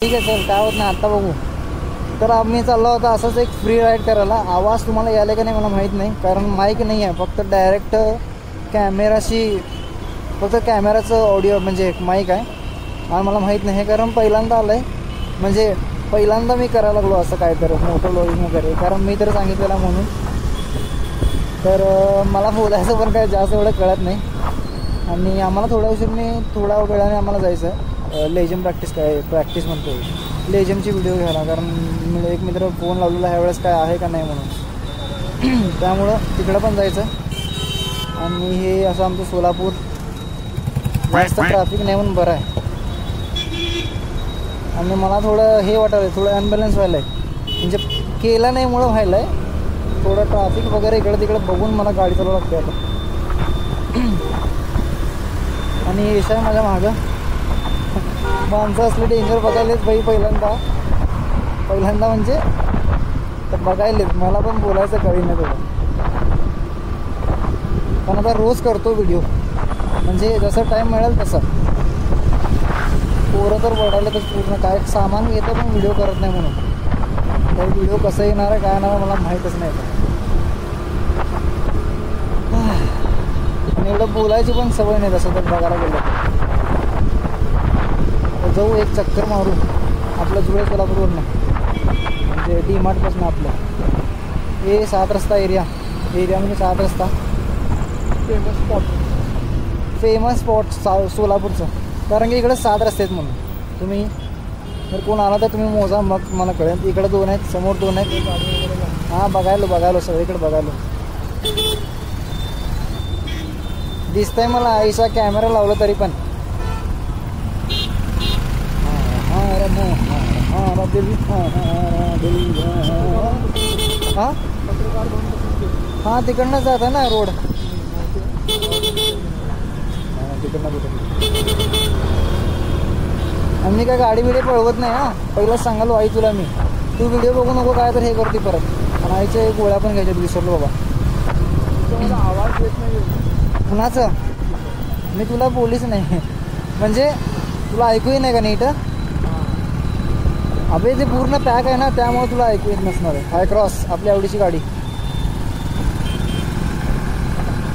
ठीक आहे सर, काय होत नाही, आत्ता बघू. तर आम्ही चाललो होता असंच एक फ्री राईड करायला. आवाज तुम्हाला यायला का नाही मला माहीत नाही, कारण माईक नाही आहे, फक्त डायरेक्ट कॅमेराशी, फक्त कॅमेराचं ऑडिओ म्हणजे एक माईक आहे. आणि मला माहीत नाही हे, कारण पहिल्यांदा आलं आहे, म्हणजे पहिल्यांदा मी करायला लागलो असं काय तर मोठं व्लॉगिंग वगैरे, कारण मी तर सांगितलेलं म्हणून. तर मला बोलायचं पण काय जास्त एवढं कळत नाही. आणि आम्हाला थोड्या वेळाने आम्हाला जायचं आहे लेझिम प्रॅक्टिस म्हणतो, लेझिमची व्हिडिओ घ्यायला. कारण एक मित्र फोन लावलेला ह्यावेळेस काय आहे का नाही म्हणून, त्यामुळं तिकडं पण जायचं. आणि हे असं आमचं सोलापूर जास्त ट्रॅफिक नाही म्हणून बरं आहे. आणि मला थोडं हे वाटायलं, थोडं अनबॅलन्स व्हायलं आहे, म्हणजे केलं नाही मुळं व्हायलं आहे. थोडं ट्रॅफिक वगैरे इकडं तिकडं बघून मला गाडी चालवावं लागते आता. आणि यश आहे माझ्या मागं. माणसं असले डेंजर बघायलेच बाई पहिल्यांदा म्हणजे तर बघायलेच. मला पण बोलायचं कळी नाही थोडं, पण आता रोज करतो व्हिडिओ, म्हणजे जसं टाईम मिळेल तसं. पोरं तर बघायला तर पूर्ण काय सामान येतं पण व्हिडिओ करत नाही म्हणून. तर व्हिडिओ कसं येणार आहे काय येणार आहे मला माहीतच नाही. आणि एवढं बोलायची पण सवय नाही तसं तर बघायला गेलं. जाऊ एक चक्कर मारू आपलं जुळे सोलापूरवरनं, म्हणजे डी मार्टपासून आपलं हे 7 रस्ता एरिया म्हणजे 7 रस्ता फेमस स्पॉट सोलापूरचं. कारण की इकडे 7 रस्ते आहेत म्हणून. तुम्ही जर कोण आला तर तुम्ही मोजा, मग मला कळेल. इकडे 2 आहेत, समोर 2 आहेत. हां बघायलो सगळीकडे बघायलो. दिसतंय मला आईचा कॅमेरा लावला तरी पण. हां तिकडनं जात आहे ना रोड, तिकडनं आम्ही काय गाडी बिडी पळवत नाही. हां पहिलाच सांगालो आई तुला मी, तू व्हिडिओ बघू नको काय तर हे करते परत. आणि आईच्या गोळ्या पण घ्यायच्या विसरलो बाबा. आवाज येत नाही कुणाचं, मी तुला बोलीच नाही म्हणजे तुला ऐकूही नाही का नीट. अबे ते पूर्ण पॅक आहे ना, त्यामुळे तुला ऐकू येत नसणार आहे. हाय क्रॉस आपल्या आवडीची गाडी,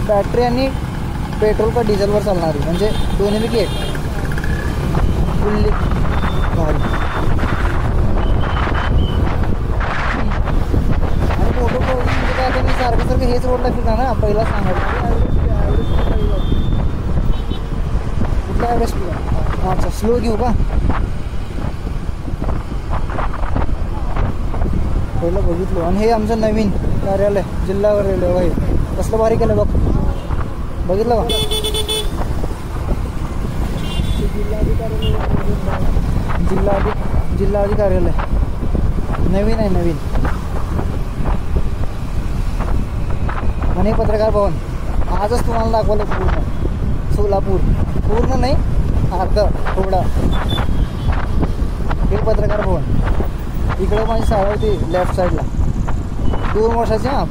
बॅटरी आणि पेट्रोल का डिझेलवर चालणारी, म्हणजे दोन्हीपैकी एक. फुल्ली भारी. आणि फोटो म्हणजे काय, मी सारखं हेच रोडला फिरणार ना. पहिला सांगायचं कुठला ॲव्हरेज तुला. अच्छा स्लो घेऊ का, पहिलं बघितलो. आणि हे आमचं नवीन कार्यालय जिल्हा कार्यालय आहे, कसलं भारी केलं बघ, बघितलं का. जिल्हाधिकारी कार्यालय नवीन आहे, नवीन. आणि पत्रकार भवन आजच तुम्हाला दाखवलं पूर्ण सोलापूर, पूर्ण नाही अर्ध थोडं. हे पत्रकार भवन. इकडं माझी शाळा होती लेफ्ट साईडला, 2 वर्षाची. हां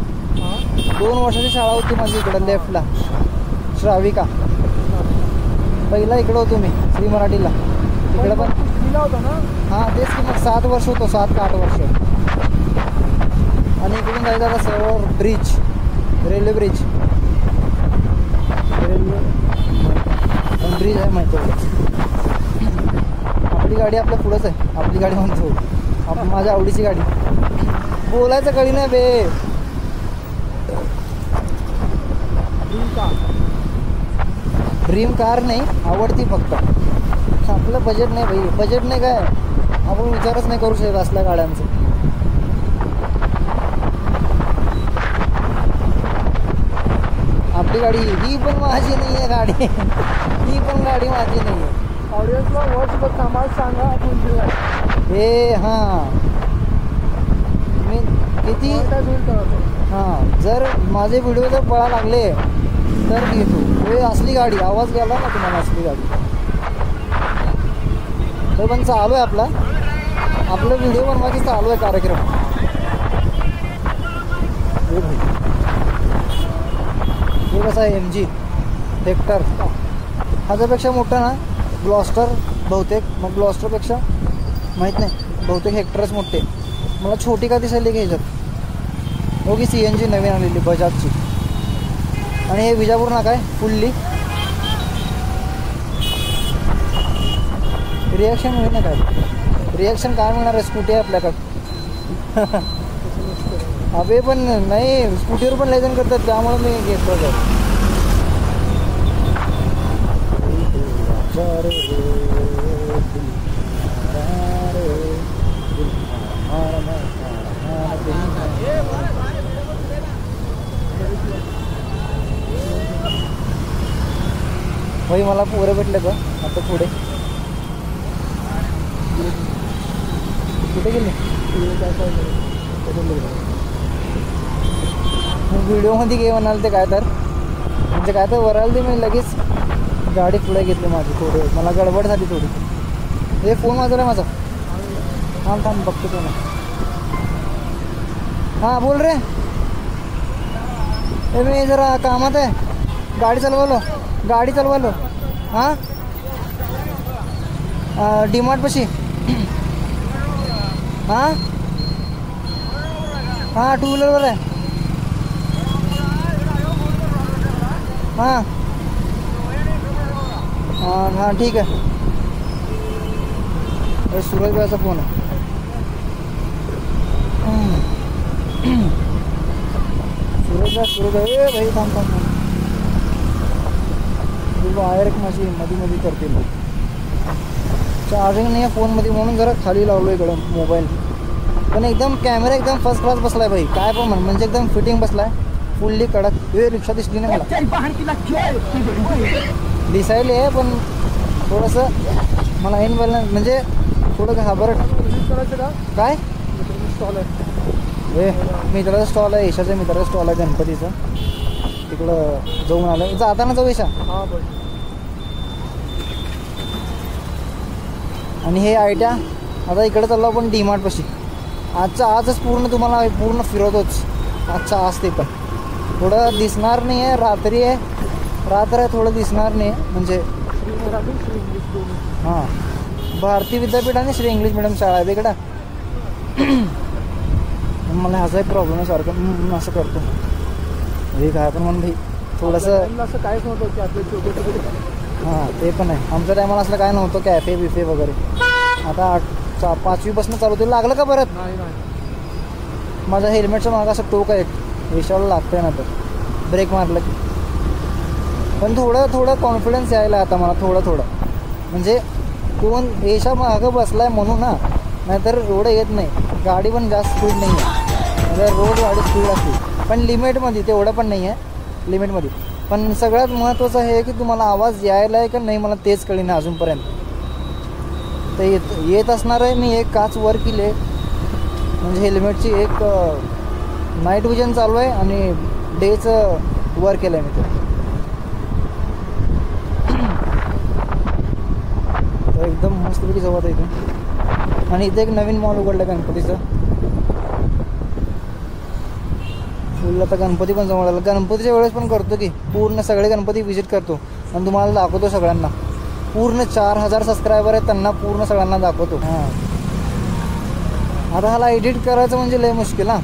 2 वर्षाची शाळा होती माझी इकडं लेफ्टला, श्राविका. पहिला इकडं होतो मी श्री मराठीला, इकडं पण होता ना. हां तेच की, मग 7 वर्ष होतो, 7 का 8 वर्ष. आणि इकडून जायचं आता सरळ ब्रिज, रेल्वे ब्रिज आहे माहिती. आपली गाडी आपल्या पुढंच आहे, आपली गाडी म्हणतो, माझ्या आवडीची गाडी. बोलायचं कळी नाही बे. ड्रीम कार नाही, आवडती फक्त. आपलं बजेट नाही भाई, बजेट नाही काय, आपण विचारच नाही करू शकत असल्या गाड्यांचं. आपली गाडी ही पण माझी नाही आहे गाडी, ही पण गाडी माझी नाही आहे. ऑडियन्सला वॉच बघ आम्हाला सांगा हे. हां मी किती हां, जर माझे व्हिडिओ जर पळा लागले तर घेतो. हे असली गाडी, आवाज गेला ना तुम्हाला, असली गाडी. तर पण चालू आहे आपलं व्हिडिओ बनवायची चालू आहे कार्यक्रम. हे कसं आहे MG हेक्टर, ह्याच्यापेक्षा मोठं ना ग्लॉस्टर बहुतेक. मग ग्लॉस्टरपेक्षा माहीत नाही, बहुतेक हेक्टरच मोठे. मला छोटी का दिसायली घ्यायच्यात. हो की CNG नवीन आलेली बजाजची. आणि हे विजापूर नाका आहे फुल्ली. रिॲक्शन होईल ना काय? रिॲक्शन काय मिळणार आहे? स्कूटी आहे आपल्याकडं. अबे पण नाही, स्कूटीवर पण लायसन करतात, त्यामुळे मी घेतलं होतं. भाई मला पोरं भेटले का आता पुढे? कुठे गेले? व्हिडिओमध्ये घे म्हणाल ते काय तर, म्हणजे काय तर वराल ते मी लगेच गाडी पुढे घेतली माझी. थोडी मला गडबड झाली थोडी. हे फोन वाजवला माझा. थांब बघतो तो ना. हां बोल रे. ए मी जरा कामात आहे, गाडी चालवालो. हां DMart हां 2 व्हीलरवर आहे. हां ठीक आहे. सूरज भाईचा फोन आहे. सूरज भाई भाई थांब. वायर एक माझी मध्ये करते. चार्जिंग नाही आहे फोनमध्ये म्हणून जरा खाली लावलो इकडं मोबाईल. पण एकदम कॅमेरा एकदम फर्स्ट क्लास बसलाय भाई. काय पण म्हणजे एकदम फिटिंग बसलाय फुल्ली कडक. हे रिक्षा दिसली नाही मला. दिसायला आहे पण थोडंसं मला ऐन बॅलन्स म्हणजे थोडं घाबरट. काय स्टॉल आहे? मित्राचा स्टॉल आहे, ईशाच्या मित्राचा स्टॉल आहे गणपतीचा. तिकडं जाऊन आलं. जाताना जाऊ ईशा. आणि हे आयट्या आता इकडे चाललो आपण DMart पाशी. आजच तुम्हाला पूर्ण फिरवतोच. आज ते पण थोडं दिसणार नाही आहे. रात्री आहे थोडं दिसणार नाही आहे. म्हणजे हां भारती विद्यापीठ आणि श्री इंग्लिश मिडियम शाळा आहे तिकडं. मला ह्याचा एक प्रॉब्लेम आहे सारखं असं करतो. हे काय पण म्हणून भाई थोडंसं असं काहीच नव्हतं की आपले छोटे. हां ते पण आहे. आमच्या टायमाला असलं काय नव्हतं, कॅफे बिफे वगैरे. आता 5वीपासून चालू होते. लागलं का परत? नाही. माझ्या हेल्मेटचं मागं असं टोक आहे, विषयाला लागतंय ना तर ब्रेक मारलं की. पण थोडं कॉन्फिडन्स यायला आता मला थोडं म्हणजे कोण येशा मागं बसलाय म्हणून ना, नाहीतर एवढं येत नाही. गाडी पण जास्त स्पीड नाही आहे. म्हणजे रोड गाडी स्पीड असते पण लिमिटमध्ये, तेवढं पण नाही आहे लिमिटमध्ये. पण सगळ्यात महत्त्वाचं हे की तुम्हाला आवाज यायला आहे का नाही मला तेच कळेना अजूनपर्यंत. ते येत असणार आहे. मी एक काच वर केली आहे म्हणजे हेल्मेटची. एक नाईट विजन चालू आहे आणि डेचं वर केलं आहे मी ते. तर एकदम मस्तपैकी जवळ आहे इथून. आणि इथे एक नवीन मॉल उघडलं गणपतीचं. फुल आता गणपती पण जवळ आला. गणपतीच्या वेळेस पण करतो की पूर्ण सगळे गणपती विजिट करतो आणि तुम्हाला दाखवतो सगळ्यांना. पूर्ण 4000 सबस्क्रायबर आहेत त्यांना पूर्ण सगळ्यांना दाखवतो. हां आता ह्याला एडिट करायचं म्हणजे लय मुश्किल. हां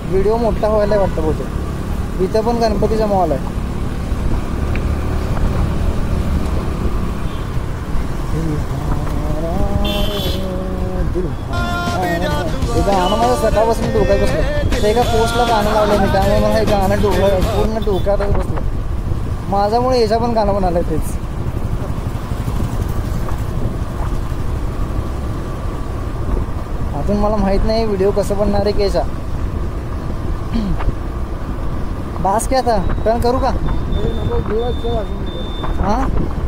व्हिडिओ मोठा व्हायला वाटतं बहुतेक. इथं पण गणपतीचा मॉल आहे. हे गाणं माझं सकाळपासून डोक्यात बसलं. ते एका पोस्टला गाणं लावलं मी, त्यामुळे मला हे गाणं पूर्ण डोक्यातच बसलं. माझ्यामुळे याच्या पण गाणं पण आलं तेच. अजून मला माहीत नाही व्हिडिओ कसं बनणार आहे केचा. बास काय आता टर्न करू का? हां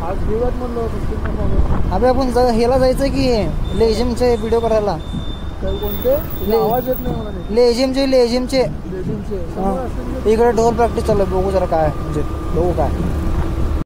आज दिवस म्हणलं. अबे आपण ह्याला जायचं की लेझिमचे व्हिडिओ करायला. कोणते आवाज येत नाही मला. लेझिमचे हां इकडे ढोल प्रॅक्टिस चालू आहे. बघू जरा काय म्हणजे बघू काय.